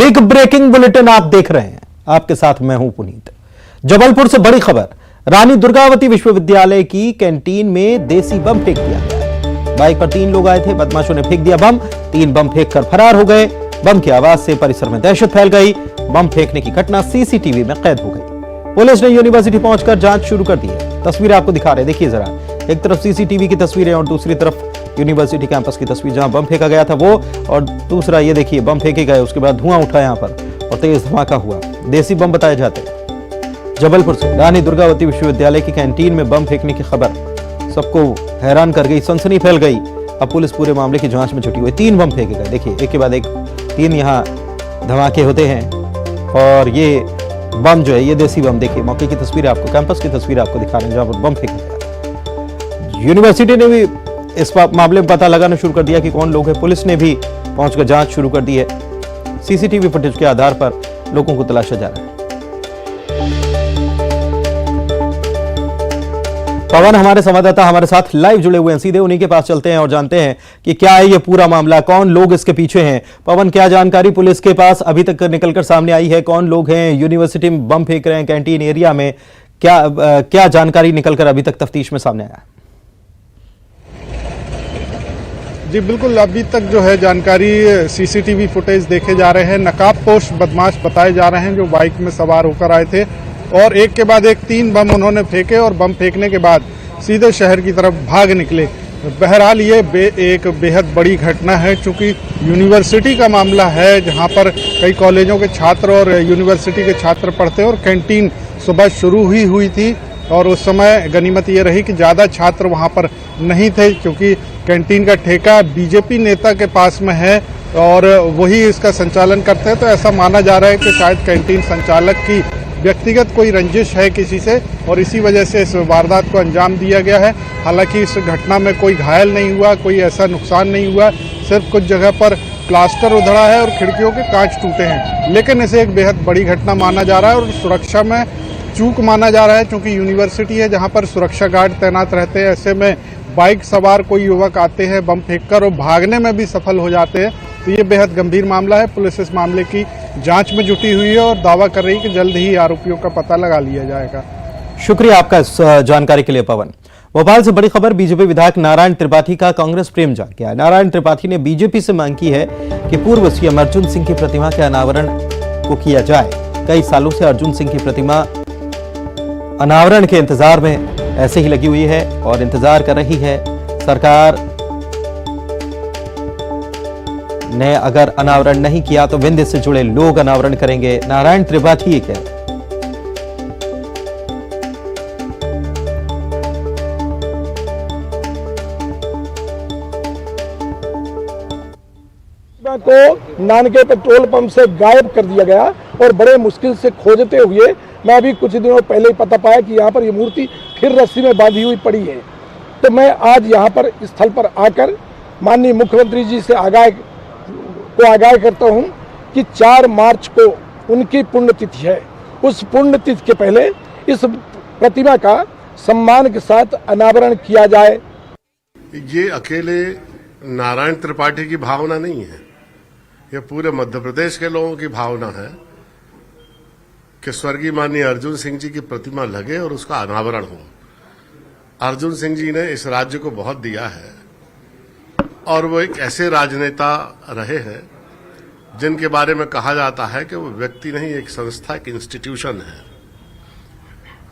Big breaking bulletin आप देख रहे हैं, आपके साथ मैं हूं पुनीत। जबलपुर से बड़ी खबर, रानी दुर्गावती विश्वविद्यालय की कैंटीन में देसी बम फेंक दिया गया। बाइक पर 3 लोग आए थे, बदमाशों ने फेंक दिया बम। 3 बम फेंककर फरार हो गए। बम की आवाज से परिसर में दहशत फैल गई। बम फेंकने की घटना सीसीटीवी में कैद हो गई। पुलिस ने यूनिवर्सिटी पहुंचकर जांच शुरू कर दी है। तस्वीरें आपको दिखा रहे हैं, देखिए जरा। एक तरफ सीसीटीवी की तस्वीरें और दूसरी तरफ यूनिवर्सिटी कैंपस की तस्वीर जहां बम फेंका गया था वो, और दूसरा ये देखिए बम फेंके गए, उसके बाद धुआं उठा यहां पर और तेज धमाका हुआ। देसी बम बताए जाते हैं। जबलपुर से रानी दुर्गावती विश्वविद्यालय की कैंटीन में बम फेंकने की खबर सबको हैरान कर गई, सनसनी फैल गई। अब पुलिस पूरे मामले की जांच में जुटी हुई। 3 बम फेंके गए, देखिए एक के बाद एक 3 यहाँ धमाके होते हैं। और ये बम जो है ये देसी बम, देखिए मौके की तस्वीर आपको, कैंपस की तस्वीर आपको दिखा रहे हैं जहां पर बम फेंका गया। यूनिवर्सिटी ने भी इस मामले में पता लगाना शुरू कर दिया कि कौन लोग हैं। पुलिस ने भी पहुंचकर जांच शुरू कर दी है। सीसीटीवी फुटेज के आधार पर लोगों को तलाशा जा रहा है। पवन हमारे संवाददाता हमारे साथ लाइव जुड़े हुए हैं, सीधे उन्हीं के पास चलते हैं और जानते हैं कि क्या है ये पूरा मामला, कौन लोग इसके पीछे हैं। पवन, क्या जानकारी पुलिस के पास अभी तक निकलकर सामने आई है? कौन लोग हैं यूनिवर्सिटी में बम फेंक रहे हैं कैंटीन एरिया में? क्या जानकारी निकलकर अभी तक तफ्तीश में सामने आया? जी बिल्कुल, अभी तक जो है जानकारी सीसीटीवी फुटेज देखे जा रहे हैं। नकाबपोश बदमाश बताए जा रहे हैं जो बाइक में सवार होकर आए थे और एक के बाद एक 3 बम उन्होंने फेंके और बम फेंकने के बाद सीधे शहर की तरफ भाग निकले। बहरहाल ये एक बेहद बड़ी घटना है, चूंकि यूनिवर्सिटी का मामला है जहां पर कई कॉलेजों के छात्र और यूनिवर्सिटी के छात्र पढ़ते हैं और कैंटीन सुबह शुरू ही हुई थी और उस समय गनीमत ये रही कि ज़्यादा छात्र वहां पर नहीं थे, क्योंकि कैंटीन का ठेका बीजेपी नेता के पास में है और वही इसका संचालन करते हैं। तो ऐसा माना जा रहा है कि शायद कैंटीन संचालक की व्यक्तिगत कोई रंजिश है किसी से और इसी वजह से इस वारदात को अंजाम दिया गया है। हालांकि इस घटना में कोई घायल नहीं हुआ, कोई ऐसा नुकसान नहीं हुआ, सिर्फ कुछ जगह पर प्लास्टर उधड़ा है और खिड़कियों के कांच टूटे हैं। लेकिन इसे एक बेहद बड़ी घटना माना जा रहा है और सुरक्षा में चूक माना जा रहा है, क्योंकि यूनिवर्सिटी है जहां पर सुरक्षा गार्ड तैनात रहते हैं। ऐसे में बाइक सवार कोई युवक आते हैं बम फेंककर और भागने में भी सफल हो जाते हैं। तो ये बेहद गंभीर मामला है। पुलिस इस मामले की जांच में जुटी हुई है और दावा कर रही है कि जल्द ही आरोपियों का पता लगा लिया जाएगा। शुक्रिया आपका इस जानकारी के लिए पवन। भोपाल से बड़ी खबर, बीजेपी विधायक नारायण त्रिपाठी का कांग्रेस प्रेम जाग गया। नारायण त्रिपाठी ने बीजेपी से मांग की है कि पूर्व सीएम अर्जुन सिंह की प्रतिमा के अनावरण को किया जाए। कई सालों से अर्जुन सिंह की प्रतिमा अनावरण के इंतजार में ऐसे ही लगी हुई है और इंतजार कर रही है। सरकार ने अगर अनावरण नहीं किया तो विंध्य से जुड़े लोग अनावरण करेंगे, नारायण त्रिपाठी ये कह रहे हैं। को नानके पेट्रोल पंप से गायब कर दिया गया और बड़े मुश्किल से खोजते हुए मैं अभी कुछ दिनों पहले ही पता पाया कि यहाँ पर ये मूर्ति फिर रस्सी में बांधी हुई पड़ी है। तो मैं आज यहाँ पर स्थल पर आकर माननीय मुख्यमंत्री जी से आगाह करता हूँ कि 4 मार्च को उनकी पुण्यतिथि है। उस पुण्यतिथि के पहले इस प्रतिमा का सम्मान के साथ अनावरण किया जाए। ये अकेले नारायण त्रिपाठी की भावना नहीं है, ये पूरे मध्य प्रदेश के लोगों की भावना है कि स्वर्गीय माननीय अर्जुन सिंह जी की प्रतिमा लगे और उसका अनावरण हो। अर्जुन सिंह जी ने इस राज्य को बहुत दिया है और वो एक ऐसे राजनेता रहे हैं जिनके बारे में कहा जाता है कि वो व्यक्ति नहीं, एक संस्था, एक इंस्टीट्यूशन है।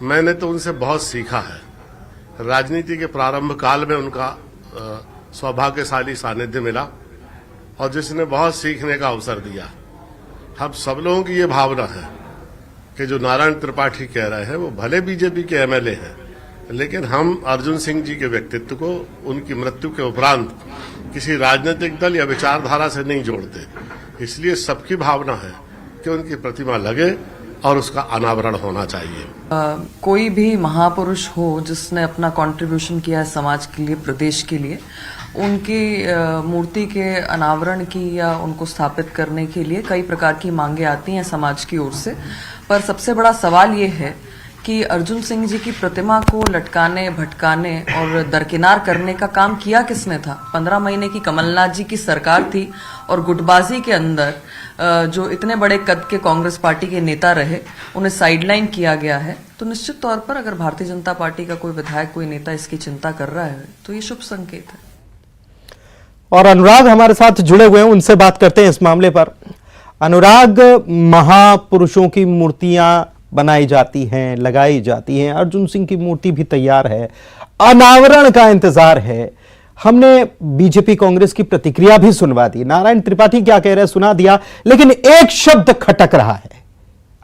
मैंने तो उनसे बहुत सीखा है। राजनीति के प्रारंभ काल में उनका सौभाग्यशाली सानिध्य मिला और जिसने बहुत सीखने का अवसर दिया। हम सब लोगों की ये भावना है कि जो नारायण त्रिपाठी कह रहे हैं वो भले बीजेपी के एमएलए हैं, लेकिन हम अर्जुन सिंह जी के व्यक्तित्व को उनकी मृत्यु के उपरांत किसी राजनीतिक दल या विचारधारा से नहीं जोड़ते। इसलिए सबकी भावना है कि उनकी प्रतिमा लगे और उसका अनावरण होना चाहिए। कोई भी महापुरुष हो जिसने अपना कंट्रीब्यूशन किया है समाज के लिए, प्रदेश के लिए, उनकी मूर्ति के अनावरण की या उनको स्थापित करने के लिए कई प्रकार की मांगे आती हैं समाज की ओर से। पर सबसे बड़ा सवाल ये है कि अर्जुन सिंह जी की प्रतिमा को लटकाने, भटकाने और दरकिनार करने का काम किया किसने था? 15 महीने की कमलनाथ जी की सरकार थी और गुटबाजी के अंदर जो इतने बड़े कद के कांग्रेस पार्टी के नेता रहे उन्हें साइडलाइन किया गया है। तो निश्चित तौर पर अगर भारतीय जनता पार्टी का कोई विधायक, कोई नेता इसकी चिंता कर रहा है तो ये शुभ संकेत है। और अनुराग हमारे साथ जुड़े हुए हैं, उनसे बात करते हैं इस मामले पर। अनुराग, महापुरुषों की मूर्तियां बनाई जाती हैं, लगाई जाती हैं, अर्जुन सिंह की मूर्ति भी तैयार है, अनावरण का इंतजार है। हमने बीजेपी कांग्रेस की प्रतिक्रिया भी सुनवा दी, नारायण त्रिपाठी क्या कह रहे हैं सुना दिया, लेकिन एक शब्द खटक रहा है,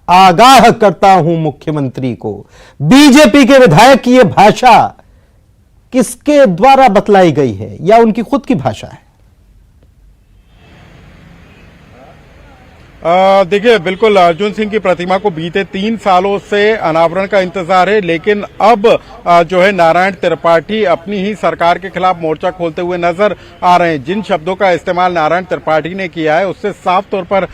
आगाह करता हूं मुख्यमंत्री को। बीजेपी के विधायक की यह भाषा किसके द्वारा बतलाई गई है या उनकी खुद की भाषा है? देखिए, बिल्कुल अर्जुन सिंह की प्रतिमा को बीते 3 सालों से अनावरण का इंतजार है, लेकिन अब जो है नारायण त्रिपाठी अपनी ही सरकार के खिलाफ मोर्चा खोलते हुए नजर आ रहे हैं। जिन शब्दों का इस्तेमाल नारायण त्रिपाठी ने किया है उससे साफ तौर पर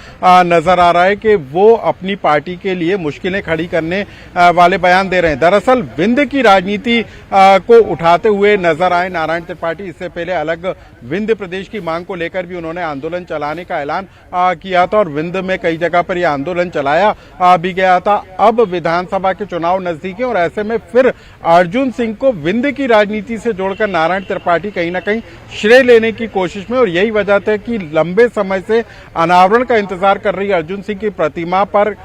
नजर आ रहा है कि वो अपनी पार्टी के लिए मुश्किलें खड़ी करने वाले बयान दे रहे हैं। दरअसल विंध्य की राजनीति को उठाते हुए नजर आए नारायण त्रिपाठी। इससे पहले अलग विंध्य प्रदेश की मांग को लेकर भी उन्होंने आंदोलन चलाने का ऐलान किया था और विंध्य में कई जगह पर यह आंदोलन चलाया भी गया था। अब विधानसभा के चुनाव नजदीक है और ऐसे में फिर अर्जुन सिंह को विंध्य की राजनीति से जोड़कर नारायण त्रिपाठी कहीं ना कहीं श्रेय लेने की कोशिश में, और यही वजह है कि लंबे समय से अनावरण का इंतजार कर रही अर्जुन सिंह की प्रतिमा पर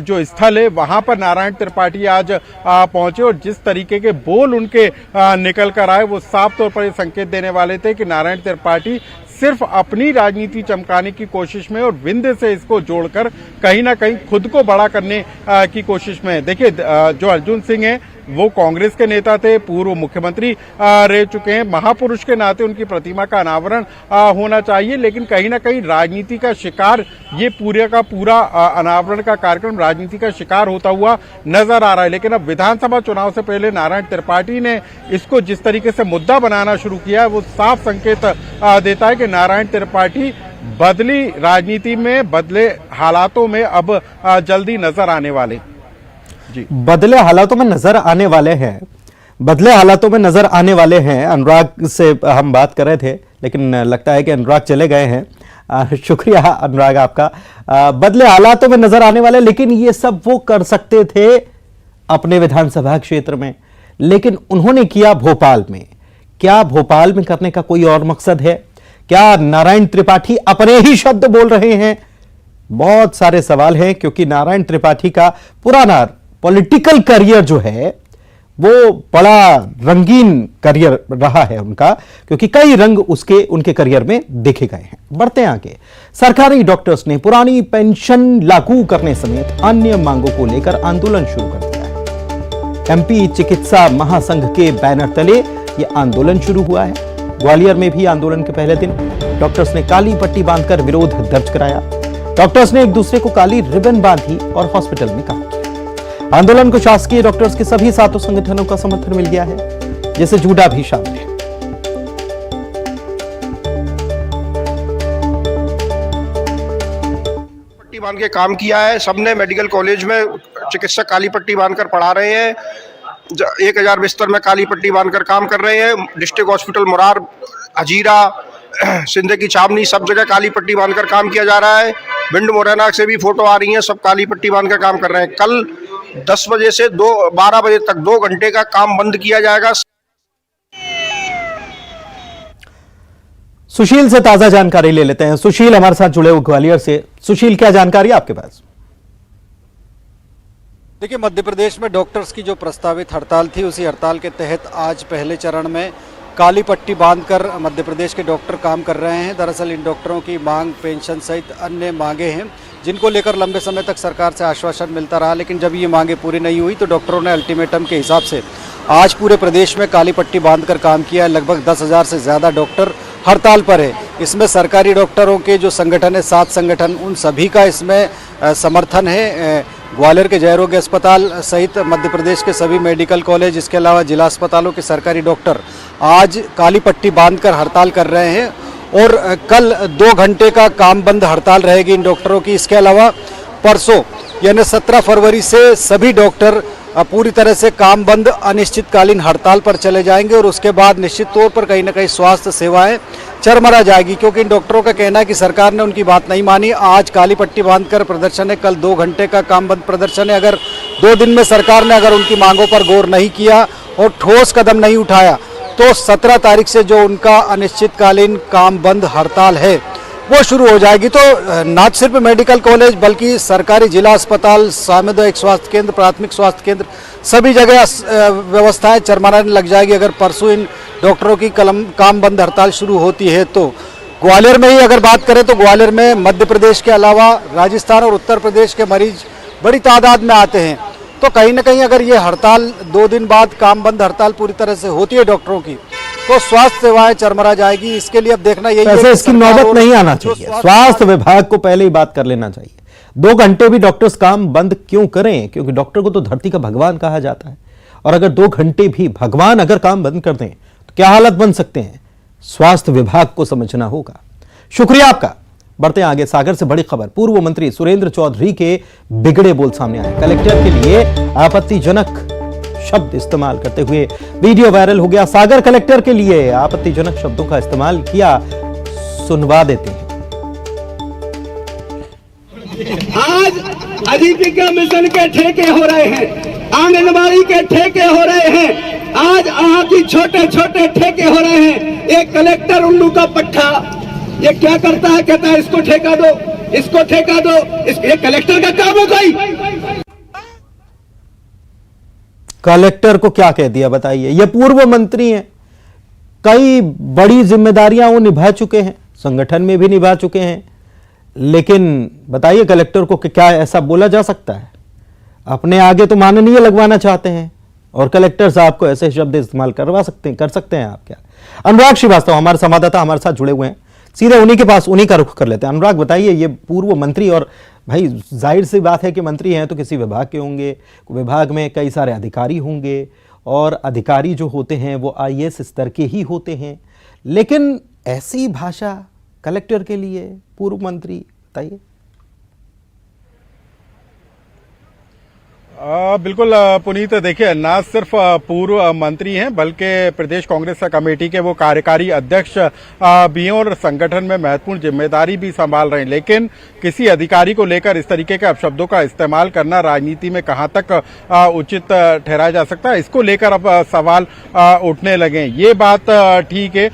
जो स्थल है वहां पर नारायण त्रिपाठी आज पहुंचे और जिस तरीके के बोल उनके निकल कर आए वो साफ तौर पर संकेत देने वाले थे कि नारायण त्रिपाठी सिर्फ अपनी राजनीति चमकाने की कोशिश में और विंध्य से इसको जोड़कर कहीं ना कहीं खुद को बड़ा करने की कोशिश में। देखिए, जो अर्जुन सिंह है वो कांग्रेस के नेता थे, पूर्व मुख्यमंत्री रह चुके हैं। महापुरुष के नाते उनकी प्रतिमा का अनावरण होना चाहिए, लेकिन कहीं ना कहीं राजनीति का शिकार ये पूरे का पूरा अनावरण का कार्यक्रम राजनीति का शिकार होता हुआ नजर आ रहा है। लेकिन अब विधानसभा चुनाव से पहले नारायण त्रिपाठी ने इसको जिस तरीके से मुद्दा बनाना शुरू किया है वो साफ संकेत देता है कि नारायण त्रिपाठी बदली राजनीति में, बदले हालातों में अब जल्दी नजर आने वाले। जी, बदले हालातों में नजर आने वाले हैं, बदले हालातों में नजर आने वाले हैं। अनुराग से हम बात कर रहे थे लेकिन लगता है कि अनुराग चले गए हैं। शुक्रिया अनुराग आपका। बदले हालातों में नजर आने वाले, लेकिन ये सब वो कर सकते थे अपने विधानसभा क्षेत्र में, लेकिन उन्होंने किया भोपाल में। क्या भोपाल में करने का कोई और मकसद है? क्या नारायण त्रिपाठी अपने ही शब्द बोल रहे हैं? बहुत सारे सवाल हैं, क्योंकि नारायण त्रिपाठी का पुराना पॉलिटिकल करियर जो है वो बड़ा रंगीन करियर रहा है उनका, क्योंकि कई रंग उनके करियर में देखे गए हैं। बढ़ते हैं आगे। सरकारी डॉक्टर्स ने पुरानी पेंशन लागू करने समेत अन्य मांगों को लेकर आंदोलन शुरू कर दिया है। एमपी चिकित्सा महासंघ के बैनर तले यह आंदोलन शुरू हुआ है। ग्वालियर में भी आंदोलन के पहले दिन डॉक्टर्स ने काली पट्टी बांधकर विरोध दर्ज कराया। डॉक्टर्स ने एक दूसरे को काली रिबन बांधी और हॉस्पिटल में काम किया। आंदोलन को शासकीय डॉक्टर्स के सभी 7 संगठनों का समर्थन मिल गया है, जिसे जूडा भी शामिल है। पट्टी बांध के काम किया है, सबने मेडिकल कॉलेज में चिकित्सक काली पट्टी बांधकर पढ़ा रहे हैं। 1000 बिस्तर में काली पट्टी बांधकर काम कर रहे हैं। डिस्ट्रिक्ट हॉस्पिटल मुरार, हजीरा, सिंधे की छावनी, सब जगह काली पट्टी बांधकर काम किया जा रहा है। भिंड मुरैना से भी फोटो आ रही हैं, सब काली पट्टी बांधकर काम कर रहे हैं। कल 10 बजे से 12 बजे तक 2 घंटे का काम बंद किया जाएगा। सुशील से ताजा जानकारी ले लेते हैं। सुशील हमारे साथ जुड़े हुए ग्वालियर से। सुशील, क्या जानकारी आपके पास? देखिए, मध्य प्रदेश में डॉक्टर्स की जो प्रस्तावित हड़ताल थी उसी हड़ताल के तहत आज पहले चरण में काली पट्टी बांधकर मध्य प्रदेश के डॉक्टर काम कर रहे हैं। दरअसल इन डॉक्टरों की मांग पेंशन सहित अन्य मांगे हैं जिनको लेकर लंबे समय तक सरकार से आश्वासन मिलता रहा, लेकिन जब ये मांगे पूरी नहीं हुई तो डॉक्टरों ने अल्टीमेटम के हिसाब से आज पूरे प्रदेश में काली पट्टी बांधकर काम किया है। लगभग 10,000 से ज़्यादा डॉक्टर हड़ताल पर है। इसमें सरकारी डॉक्टरों के जो संगठन है 7 संगठन, उन सभी का इसमें समर्थन है। ग्वालियर के जयरोग्य अस्पताल सहित मध्य प्रदेश के सभी मेडिकल कॉलेज, इसके अलावा जिला अस्पतालों के सरकारी डॉक्टर आज काली पट्टी बांधकर हड़ताल कर रहे हैं और कल 2 घंटे का काम बंद हड़ताल रहेगी इन डॉक्टरों की। इसके अलावा परसों यानी 17 फरवरी से सभी डॉक्टर पूरी तरह से काम बंद अनिश्चितकालीन हड़ताल पर चले जाएंगे और उसके बाद निश्चित तौर पर कहीं ना कहीं स्वास्थ्य सेवाएं चरमरा जाएगी, क्योंकि इन डॉक्टरों का कहना है कि सरकार ने उनकी बात नहीं मानी। आज काली पट्टी बांधकर प्रदर्शन है, कल 2 घंटे का काम बंद प्रदर्शन है। अगर 2 दिन में सरकार ने अगर उनकी मांगों पर गौर नहीं किया और ठोस कदम नहीं उठाया तो 17 तारीख से जो उनका अनिश्चितकालीन काम बंद हड़ताल है वो शुरू हो जाएगी। तो न सिर्फ मेडिकल कॉलेज बल्कि सरकारी जिला अस्पताल, सामुदायिक स्वास्थ्य केंद्र, प्राथमिक स्वास्थ्य केंद्र, सभी जगह व्यवस्थाएं चरमराने लग जाएगी अगर परसों इन डॉक्टरों की काम बंद हड़ताल शुरू होती है। तो ग्वालियर में ही अगर बात करें तो ग्वालियर में मध्य प्रदेश के अलावा राजस्थान और उत्तर प्रदेश के मरीज बड़ी तादाद में आते हैं। तो कहीं ना कहीं अगर ये हड़ताल 2 दिन बाद काम बंद हड़ताल पूरी तरह से होती है डॉक्टरों की तो स्वास्थ्य सेवाएं चरमरा जाएगी। इसके लिए अब देखना यही है कि इसकी नौबत नहीं आना चाहिए, स्वास्थ्य विभाग को पहले ही बात कर लेना चाहिए। 2 घंटे भी डॉक्टर्स काम बंद क्यों करें, क्योंकि डॉक्टर को तो धरती का भगवान कहा जाता है, और अगर 2 घंटे भी भगवान अगर काम बंद कर दें तो क्या हालत बन सकते हैं, स्वास्थ्य विभाग को समझना होगा। शुक्रिया आपका। बढ़ते हैं आगे। सागर से बड़ी खबर, पूर्व मंत्री सुरेंद्र चौधरी के बिगड़े बोल सामने आए। कलेक्टर के लिए आपत्तिजनक शब्द इस्तेमाल करते हुए वीडियो वायरल हो गया। सागर कलेक्टर के लिए आपत्तिजनक शब्दों का इस्तेमाल किया, सुनवा देते हैं। आज आजीविका मिशन के ठेके हो रहे हैं, आंगनबाड़ी के ठेके हो रहे हैं, आज यहाँ की छोटे छोटे ठेके हो रहे हैं। एक कलेक्टर उल्लू का पट्टा ये क्या करता है, कहता है इसको ठेका दो, इसको ठेका दो, ये कलेक्टर का काम हो गई। कलेक्टर को क्या कह दिया बताइए। ये पूर्व मंत्री हैं, कई बड़ी जिम्मेदारियां वो निभा चुके हैं, संगठन में भी निभा चुके हैं, लेकिन बताइए कलेक्टर को क्या ऐसा बोला जा सकता है? अपने आगे तो माननीय लगवाना चाहते हैं और कलेक्टर साहब को ऐसे शब्द इस्तेमाल करवा सकते हैं, कर सकते हैं आप क्या? अनुराग श्रीवास्तव हमारे संवाददाता हमारे साथ जुड़े हुए हैं, सीधे उन्हीं के पास, उन्हीं का रुख कर लेते हैं। अनुराग बताइए, ये पूर्व मंत्री, और भाई जाहिर सी बात है कि मंत्री हैं तो किसी विभाग के होंगे, विभाग में कई सारे अधिकारी होंगे और अधिकारी जो होते हैं वो आईएएस स्तर के ही होते हैं, लेकिन ऐसी भाषा कलेक्टर के लिए पूर्व मंत्री, बताइए। बिल्कुल पुनीत, देखिए ना सिर्फ पूर्व मंत्री हैं बल्कि प्रदेश कांग्रेस कमेटी के वो कार्यकारी अध्यक्ष भी हैं और संगठन में महत्वपूर्ण जिम्मेदारी भी संभाल रहे हैं, लेकिन किसी अधिकारी को लेकर इस तरीके के अपशब्दों का इस्तेमाल करना राजनीति में कहां तक उचित ठहराया जा सकता है, इसको लेकर अब सवाल उठने लगे। ये बात ठीक है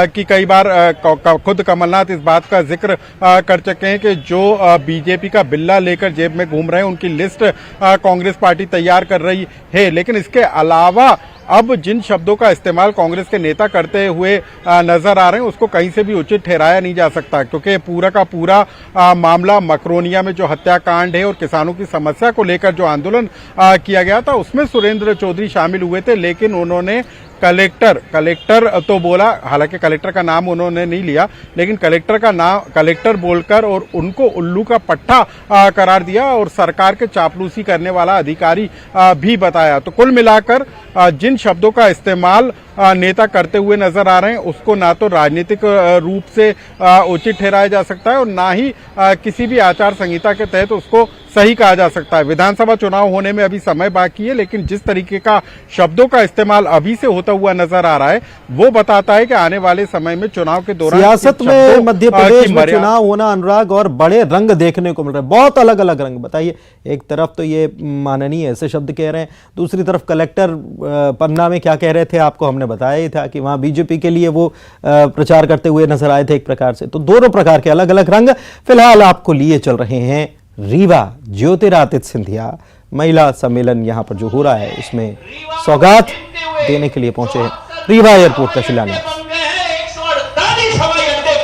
कि कई बार खुद कमलनाथ इस बात का जिक्र कर चुके हैं कि जो बीजेपी का बिल्ला लेकर जेब में घूम रहे हैं उनकी लिस्ट कांग्रेस पार्टी तैयार कर रही है। लेकिन इसके अलावा अब जिन शब्दों का इस्तेमाल कांग्रेस के नेता करते हुए नजर आ रहे हैं उसको कहीं से भी उचित ठहराया नहीं जा सकता, क्योंकि पूरा का पूरा मामला मकरोनिया में जो हत्याकांड है और किसानों की समस्या को लेकर जो आंदोलन किया गया था उसमें सुरेंद्र चौधरी शामिल हुए थे, लेकिन उन्होंने कलेक्टर तो बोला, हालांकि कलेक्टर का नाम उन्होंने नहीं लिया, लेकिन कलेक्टर का नाम कलेक्टर बोलकर और उनको उल्लू का पट्टा करार दिया और सरकार के चापलूसी करने वाला अधिकारी भी बताया। तो कुल मिलाकर जिन शब्दों का इस्तेमाल नेता करते हुए नजर आ रहे हैं उसको ना तो राजनीतिक रूप से उचित ठहराया जा सकता है और ना ही किसी भी आचार संहिता के तहत उसको सही कहा जा सकता है। विधानसभा चुनाव होने में अभी समय बाकी है, लेकिन जिस तरीके का शब्दों का इस्तेमाल अभी से होता हुआ नजर आ रहा है वो बताता है कि आने वाले समय में चुनाव के दौरान सियासत में मध्य प्रदेश में चुनाव होना, अनुराग, और बड़े रंग देखने को मिल रहे हैं, बहुत अलग अलग रंग। बताइए, एक तरफ तो ये माननीय ऐसे शब्द कह रहे हैं, दूसरी तरफ कलेक्टर पन्ना में क्या कह रहे थे आपको हमने बताया ही था कि वहां बीजेपी के लिए वो प्रचार करते हुए नजर आए थे एक प्रकार से। तो दोनों प्रकार के अलग अलग रंग फिलहाल आपको लिए चल रहे हैं। रीवा ज्योतिरादित्य सिंधिया महिला सम्मेलन यहां पर जो हो रहा है उसमें सौगात देने के लिए पहुंचे हैं। रीवा एयरपोर्ट का शिलान्यास।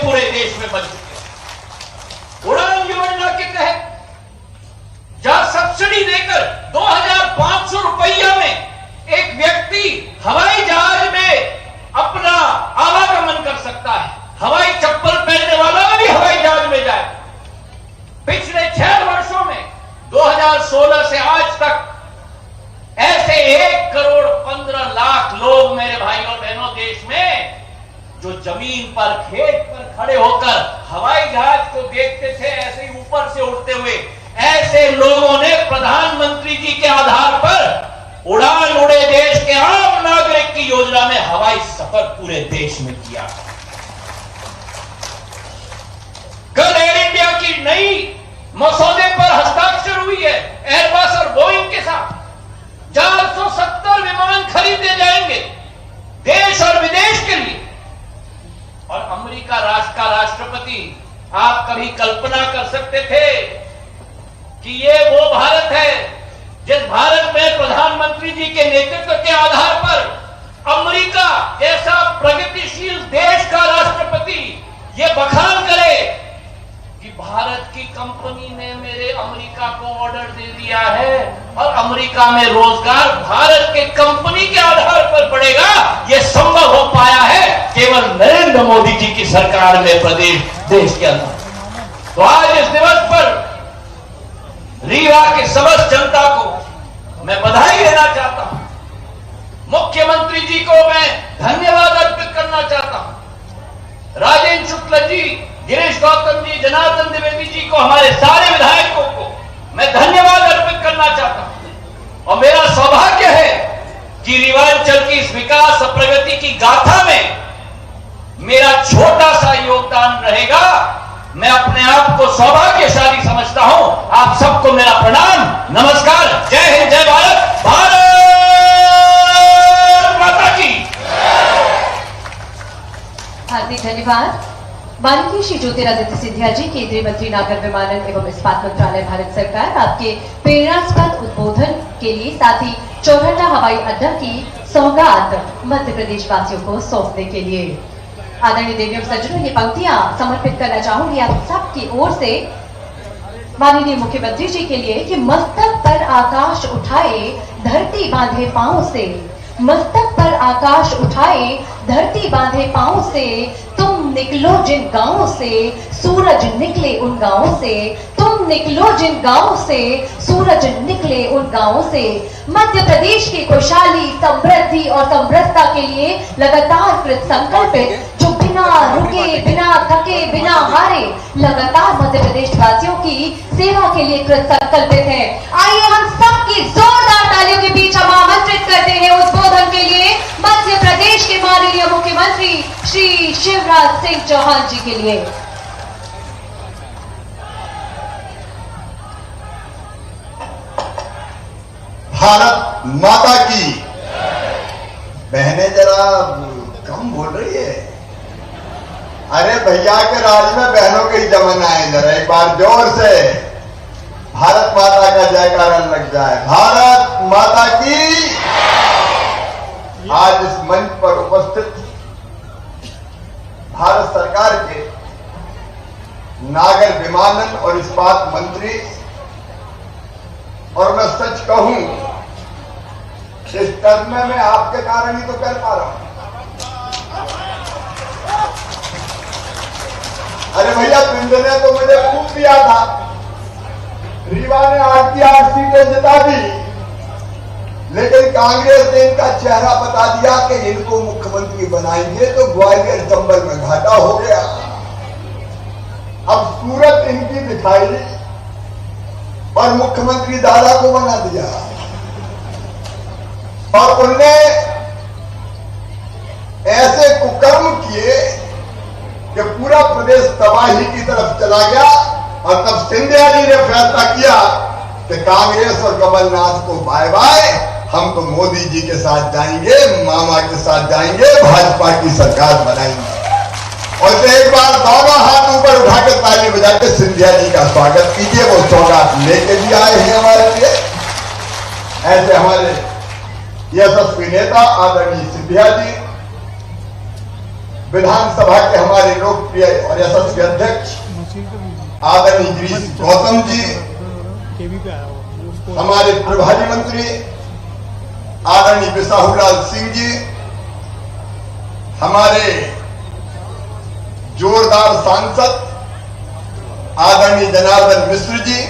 पूरे देश में बन चुके। उड़ान योजना के तहत जहां सब्सिडी देकर 2500 रुपया में एक व्यक्ति हवाई जहाज में अपना आवागमन कर सकता है, हवाई चप्पल पहनने वाला भी हवाई जहाज में जाए। पिछले 6 वर्षों में 2016 से आज तक ऐसे 1,15,00,000 लोग मेरे भाइयों बहनों देश में जो जमीन पर खेत पर खड़े होकर हवाई जहाज को देखते थे ऐसे ही ऊपर से उड़ते हुए, ऐसे लोगों ने प्रधानमंत्री जी के आधार पर उड़ान उड़े देश के आम नागरिक की योजना में हवाई सफर पूरे देश में किया। कल एयर इंडिया की नई मसौदे पर हस्ताक्षर हुई है एयरबस और बोइंग के साथ। 470 विमान खरीदे जाएंगे देश और विदेश के लिए। और अमेरिका राष्ट्र का राष्ट्रपति, आप कभी कल्पना कर सकते थे कि ये वो भारत है जिस भारत में प्रधानमंत्री जी के नेतृत्व के आधार पर अमेरिका जैसा प्रगतिशील देश का राष्ट्रपति ये बखान करे कि भारत की कंपनी ने मेरे अमेरिका को ऑर्डर दे दिया है और अमेरिका में रोजगार भारत के कंपनी के आधार पर बढ़ेगा। यह संभव हो पाया है केवल नरेंद्र मोदी जी की सरकार में प्रदेश देश के अंदर। तो आज इस दिवस पर रीवा की समस्त जनता को मैं बधाई देना चाहता हूं। मुख्यमंत्री जी को मैं धन्यवाद अर्पित करना चाहता हूं। राजेंद्र शुक्ल जी, गिरीश गौतम जी, जनार्दन द्विवेदी जी को, हमारे सारे विधायकों को मैं धन्यवाद अर्पित करना चाहता हूं। और मेरा सौभाग्य है कि रीवांचल की इस विकास और प्रगति की गाथा में मेरा छोटा सा योगदान रहेगा। मैं अपने आप को सौभाग्यशाली समझता हूं। आप सबको मेरा प्रणाम, नमस्कार, जय हिंद, जय भारत, भारत माता की। हार्दिक धन्यवाद। माननीय श्री ज्योतिरादित्य सिंधिया जी, केंद्रीय मंत्री नागर विमानन एवं इस्पात मंत्रालय, भारत सरकार, आपके प्रेरणास्पद उद्बोधन के लिए साथ ही चौराहा हवाई अड्डा की सौगात मध्य प्रदेश वासियों को सौंपने के लिए आदरणीय देवी और सज्जनों, ये पंक्तियां समर्पित करना चाहूंगी आप सबकी ओर से माननीय मुख्यमंत्री जी के लिए कि मस्तक पर आकाश उठाए धरती बांधे पांव से, मस्तक पर आकाश उठाए धरती बांधे पांव से, तुम निकलो जिन गांवों से सूरज निकले उन गांवों से, तुम निकलो जिन गांवों से सूरज निकले उन गांवों से। मध्य प्रदेश की खुशहाली, समृद्धि और समृद्धता के लिए लगातार कृत संकल्पित, जो बिना रुके, बिना थके, बिना हारे लगातार मध्य प्रदेश वासियों की सेवा के लिए कृत संकल्पित है। आइए हम सबकी जोरदार तालियों के बीच हम आमंत्रित करते हैं उद्बोधन के लिए मध्य प्रदेश के माननीय मुख्यमंत्री श्री शिवराज सिंह चौहान जी के लिए। भारत माता की। बहनें जरा कम बोल रही है। अरे भैया के राज में बहनों के ही जमाना है। जरा एक बार जोर से भारत माता का जयकारा लग जाए। भारत माता की। आज इस मंच पर उपस्थित भारत सरकार के नागर विमानन और इस्पात मंत्री, और मैं सच कहूं इस टर्म में मैं आपके कारण ही तो कर पा रहा हूं। अरे भैया, पिंडे ने तो मुझे खूब दिया था। रीवा ने 8 की 8 सीटें जिता दी, लेकिन कांग्रेस ने इनका चेहरा बता दिया कि इनको मुख्यमंत्री बनाएंगे तो ग्वालियर चंबल में घाटा हो गया। अब सूरत इनकी दिखाई और मुख्यमंत्री दादा को बना दिया, और उनने ऐसे कुकर्म किए कि पूरा प्रदेश तबाही की तरफ चला गया। और तब सिंधिया जी ने फैसला किया कि कांग्रेस और कमलनाथ को बाय बाय, हम तो मोदी जी के साथ जाएंगे, मामा के साथ जाएंगे, भाजपा की सरकार बनाएंगे। और तो एक बार दोनों हाथ ऊपर उठा के ताली बजा के सिंधिया जी का स्वागत कीजिए। वो सौगात लेके भी आए हैं हमारे लिए। ऐसे हमारे यशस्वी नेता आदरणीय सिंधिया जी, विधानसभा के हमारे लोकप्रिय और यशस्वी अध्यक्ष आदरणीय गिरीश गौतम जी, हमारे प्रभारी मंत्री आदरणीय बिसाहुलाल सिंह जी, हमारे जोरदार सांसद आदरणीय जनार्दन मिश्र जी,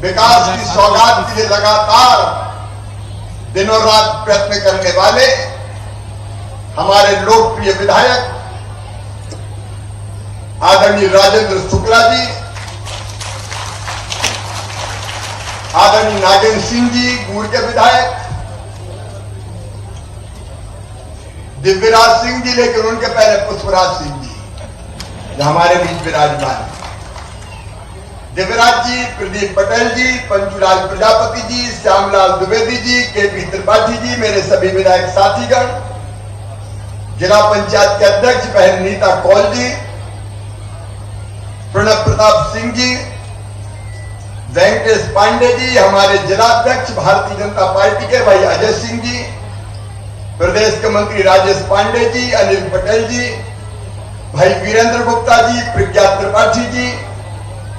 विकास की सौगात के लिए लगातार दिनों रात प्रयत्न करने वाले हमारे लोकप्रिय विधायक आदरणीय राजेंद्र शुक्ला जी, आदरणीय नागेंद्र सिंह जी गुड़ के विधायक, दिव्यराज सिंह जी, लेकिन उनके पहले पुष्पराज सिंह जी जो हमारे बीच विराजमान हैं, दिव्यराज जी, प्रदीप पटेल जी, पंचूलाल प्रजापति जी, श्यामलाल द्विवेदी जी, केपी त्रिपाठी जी, मेरे सभी विधायक साथीगण, जिला पंचायत के अध्यक्ष बहन नीता कौल जी, प्रणब प्रताप सिंह जी, वेंकटेश पांडे जी, हमारे जिला अध्यक्ष भारतीय जनता पार्टी के भाई अजय सिंह जी, प्रदेश के मंत्री राजेश पांडे जी, अनिल पटेल जी, भाई वीरेंद्र गुप्ता जी, प्रज्ञा त्रिपाठी जी,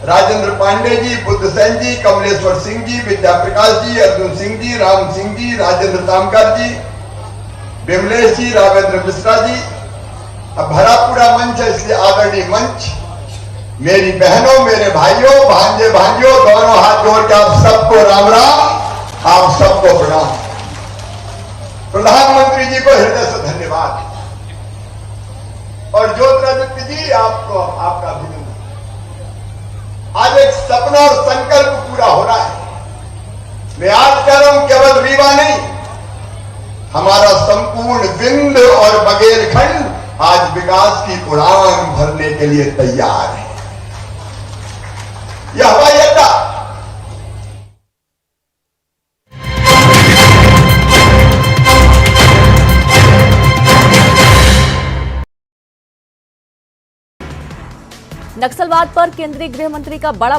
राजेंद्र पांडे जी, बुद्ध सेन जी, कमलेश्वर सिंह जी, विद्या प्रकाश जी, अर्जुन सिंह जी, राम सिंह जी, राजेंद्र तामकर जी, विमलेश जी, रावेंद्र मिश्रा जी। अब भरा पूरा मंच है, इसलिए आदरणीय मंच, मेरी बहनों, मेरे भाइयों, भांजे भांजियों, दोनों हाथ जोड़ के आप सबको राम राम, आप सबको प्रणाम। प्रधानमंत्री जी को हृदय से धन्यवाद, और ज्योतिरादित्य जी आपको आपका अभिनंदन। आज एक सपना और संकल्प पूरा हो रहा है। मैं आज कह रहा हूं केवल रीवा नहीं, हमारा संपूर्ण विंध्य और बघेलखंड आज विकास की उड़ान भरने के लिए तैयार है। यह हवाई अड्डा नक्सलवाद पर केंद्रीय गृह मंत्री का बड़ा